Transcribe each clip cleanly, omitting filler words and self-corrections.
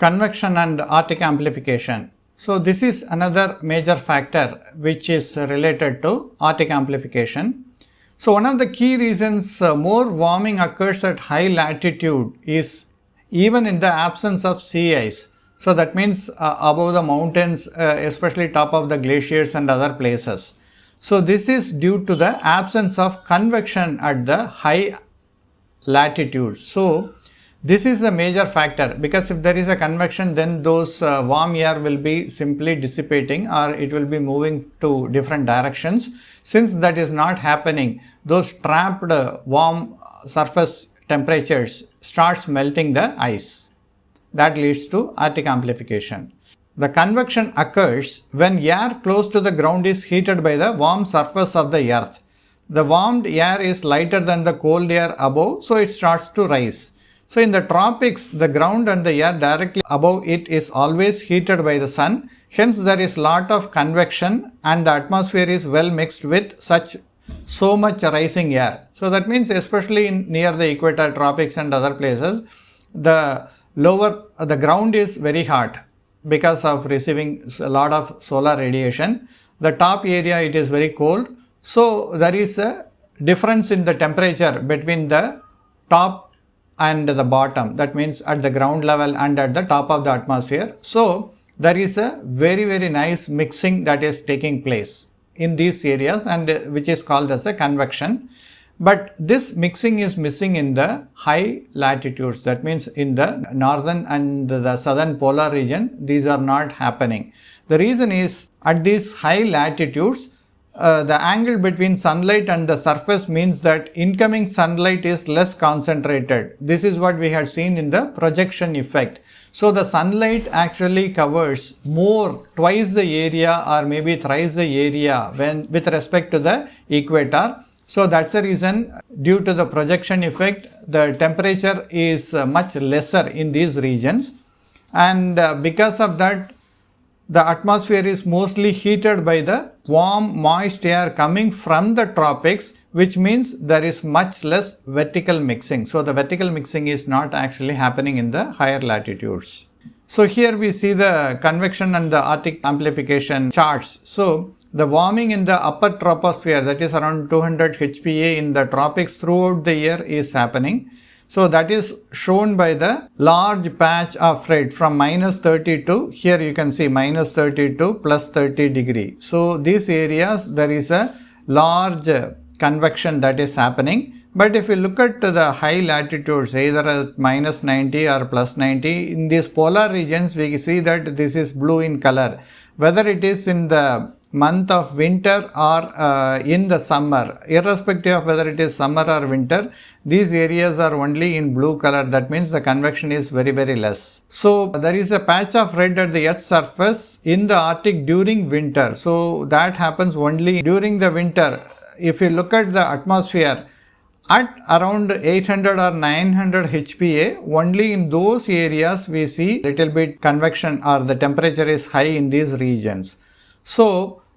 Convection and Arctic amplification. So this is another major factor which is related to Arctic amplification. So one of the key reasons more warming occurs at high latitude is even in the absence of sea ice. So that means above the mountains, especially top of the glaciers and other places. So this is due to the absence of convection at the high latitude. So this is a major factor, because if there is a convection, then those warm air will be simply dissipating, or it will be moving to different directions. Since that is not happening, those trapped warm surface temperatures starts melting the ice. That leads to Arctic amplification. The convection occurs when air close to the ground is heated by the warm surface of the earth. The warmed air is lighter than the cold air above, so it starts to rise. So in the tropics, the ground and the air directly above it is always heated by the sun. Hence there is lot of convection and the atmosphere is well mixed with so much rising air. So that means especially near the equator, tropics and other places, the ground is very hot because of receiving a lot of solar radiation. The top area, it is very cold. So there is a difference in the temperature between the top and the bottom, that means at the ground level and at the top of the atmosphere. So there is a very nice mixing that is taking place in these areas, and which is called as a convection. But this mixing is missing in the high latitudes, that means in the northern and the southern polar region, these are not happening. The reason is, at these high latitudes, the angle between sunlight and the surface means that incoming sunlight is less concentrated. This is what we had seen in the projection effect. So the sunlight actually covers twice the area or maybe thrice the area with respect to the equator. So that's the reason, due to the projection effect, the temperature is much lesser in these regions, and because of that, the atmosphere is mostly heated by the warm moist air coming from the tropics, which means there is much less vertical mixing. So the vertical mixing is not actually happening in the higher latitudes. So here we see the convection and the Arctic amplification charts. So the warming in the upper troposphere, that is around 200 HPA in the tropics throughout the year, is happening. So that is shown by the large patch of red from -30 to, here you can see -30 to +30 degree. So these areas, there is a large convection that is happening. But if you look at the high latitudes, either at -90 or +90, in these polar regions, we see that this is blue in color. Whether it is in the month of winter or in the summer, irrespective of whether it is summer or winter, these areas are only in blue color. That means the convection is very less. So there is a patch of red at the Earth's surface in the Arctic during winter. So that happens only during the winter. If you look at the atmosphere at around 800 or 900 HPA, only in those areas we see little bit convection, or the temperature is high in these regions. So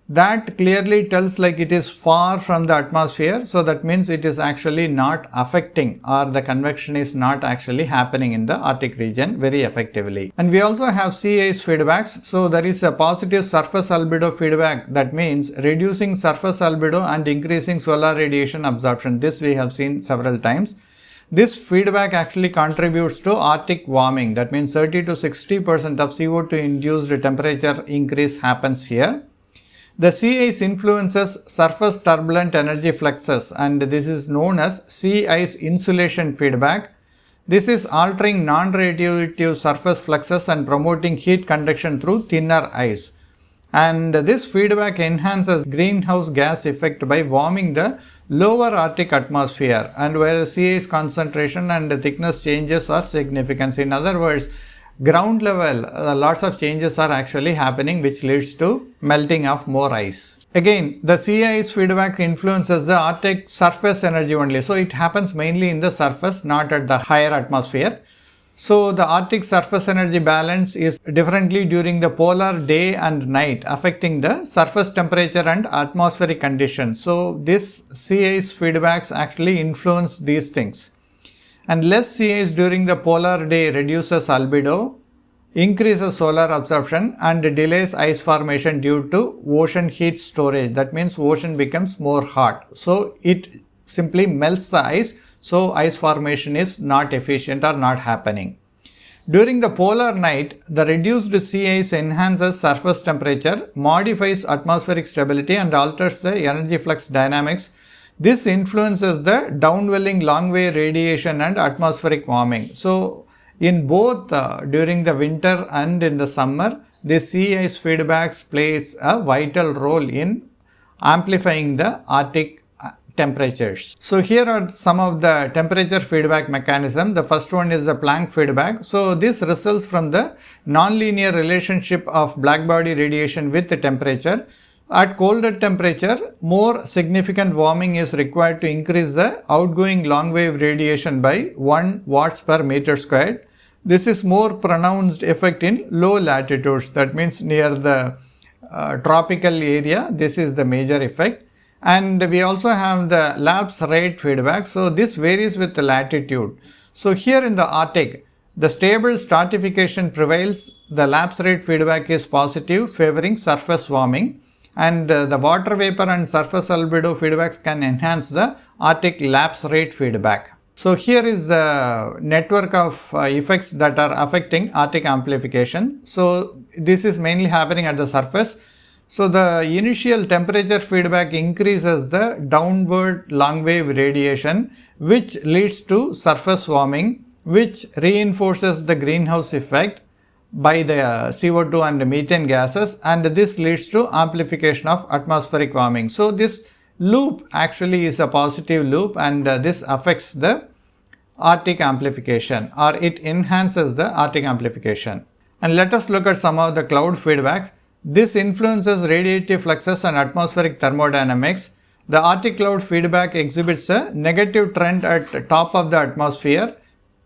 that clearly tells like it is far from the atmosphere. So that means it is actually not affecting, or the convection is not actually happening in the Arctic region very effectively. And we also have sea ice feedbacks. So there is a positive surface albedo feedback, that means reducing surface albedo and increasing solar radiation absorption. This we have seen several times. This feedback actually contributes to Arctic warming. That means 30 to 60% of CO2 induced temperature increase happens here. The sea ice influences surface turbulent energy fluxes, and this is known as sea ice insulation feedback. This is altering non-radiative surface fluxes and promoting heat conduction through thinner ice. And this feedback enhances greenhouse gas effect by warming the lower Arctic atmosphere, and where sea ice concentration and thickness changes are significant. In other words, ground level, lots of changes are actually happening, which leads to melting of more ice. Again, the sea ice feedback influences the Arctic surface energy only. So it happens mainly in the surface, not at the higher atmosphere. So the Arctic surface energy balance is differently during the polar day and night, affecting the surface temperature and atmospheric conditions. So this sea ice feedbacks actually influence these things. And less sea ice during the polar day reduces albedo. increases solar absorption and delays ice formation due to ocean heat storage. That means ocean becomes more hot. So it simply melts the ice. So ice formation is not efficient or not happening. During the polar night, the reduced sea ice enhances surface temperature, modifies atmospheric stability and alters the energy flux dynamics. This influences the downwelling long wave radiation and atmospheric warming. So in both during the winter and in the summer, the sea ice feedbacks plays a vital role in amplifying the Arctic temperatures. So here are some of the temperature feedback mechanism. The first one is the Planck feedback. So this results from the nonlinear relationship of blackbody radiation with the temperature. At colder temperature, more significant warming is required to increase the outgoing long wave radiation by 1 watts per meter squared. This is more pronounced effect in low latitudes. That means near the tropical area, this is the major effect. And we also have the lapse rate feedback. So this varies with the latitude. So here in the Arctic, the stable stratification prevails. The lapse rate feedback is positive, favoring surface warming. And the water vapor and surface albedo feedbacks can enhance the Arctic lapse rate feedback. So here is the network of effects that are affecting Arctic amplification. So this is mainly happening at the surface. So the initial temperature feedback increases the downward long wave radiation, which leads to surface warming, which reinforces the greenhouse effect by the CO2 and methane gases, and this leads to amplification of atmospheric warming. So this loop actually is a positive loop, and this affects the Arctic amplification, or it enhances the Arctic amplification. And let us look at some of the cloud feedbacks. This influences radiative fluxes and atmospheric thermodynamics. The Arctic cloud feedback exhibits a negative trend at the top of the atmosphere,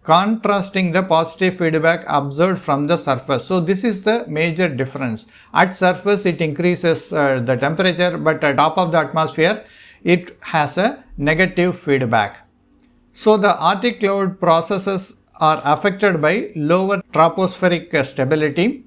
contrasting the positive feedback observed from the surface. So this is the major difference. At surface it increases the temperature, but at top of the atmosphere it has a negative feedback. So the Arctic cloud processes are affected by lower tropospheric stability.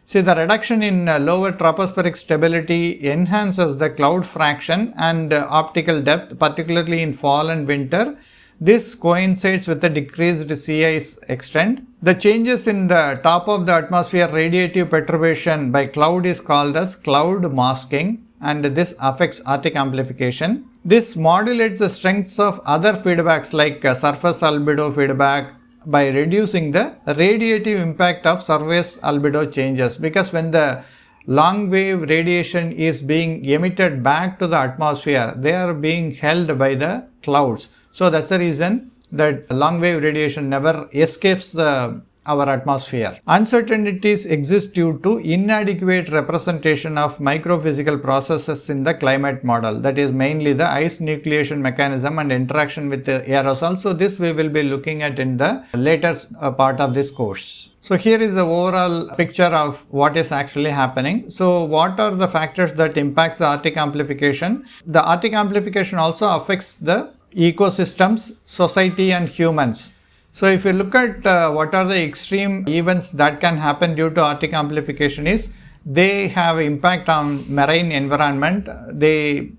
See, the reduction in lower tropospheric stability enhances the cloud fraction and optical depth, particularly in fall and winter. This coincides with the decreased sea ice extent. The changes in the top of the atmosphere radiative perturbation by cloud is called as cloud masking, and this affects Arctic amplification. This modulates the strengths of other feedbacks like surface albedo feedback by reducing the radiative impact of surface albedo changes, because when the long wave radiation is being emitted back to the atmosphere, they are being held by the clouds. So that's the reason that long wave radiation never escapes our atmosphere. Uncertainties exist due to inadequate representation of microphysical processes in the climate model, that is mainly the ice nucleation mechanism and interaction with the aerosol. So this we will be looking at in the later part of this course. So here is the overall picture of what is actually happening. So what are the factors that impacts the Arctic amplification? The Arctic amplification also affects the ecosystems, society and humans. So if you look at what are the extreme events that can happen due to Arctic amplification is, they have impact on marine environment. They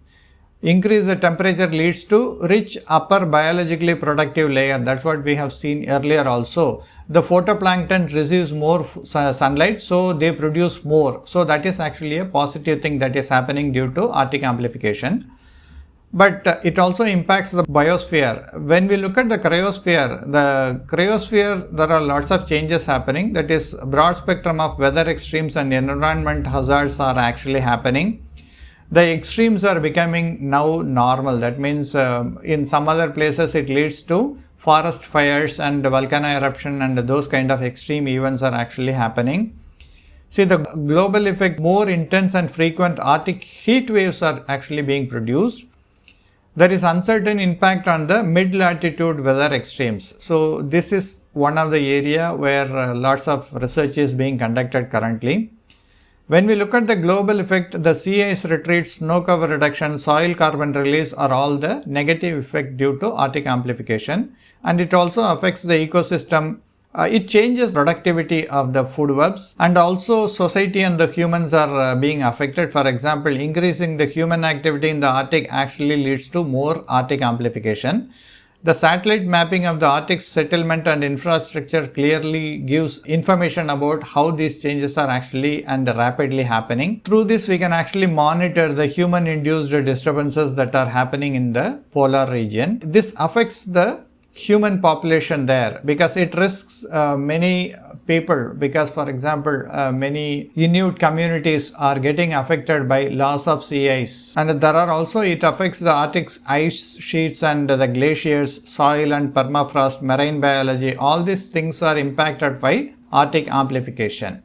increase the temperature leads to rich upper biologically productive layer. That's what we have seen earlier also. The photoplankton receives more sunlight, so they produce more. So that is actually a positive thing that is happening due to Arctic amplification. But it also impacts the biosphere. When we look at the cryosphere, there are lots of changes happening. That is, broad spectrum of weather extremes and environment hazards are actually happening. The extremes are becoming now normal. That means in some other places it leads to forest fires and volcano eruption, and those kind of extreme events are actually happening. See, the global effect, more intense and frequent Arctic heat waves are actually being produced. There is uncertain impact on the mid-latitude weather extremes. So this is one of the area where lots of research is being conducted currently. When we look at the global effect, the sea ice retreat, snow cover reduction, soil carbon release are all the negative effect due to Arctic amplification, and it also affects the ecosystem it changes productivity of the food webs, and also society and the humans are being affected. For example, increasing the human activity in the Arctic actually leads to more Arctic amplification. The satellite mapping of the Arctic settlement and infrastructure clearly gives information about how these changes are actually and rapidly happening. Through this, we can actually monitor the human-induced disturbances that are happening in the polar region. This affects the human population there because it risks many people, because for example many Inuit communities are getting affected by loss of sea ice, and there are also, it affects the Arctic ice sheets and the glaciers, soil and permafrost, marine biology. All these things are impacted by Arctic amplification.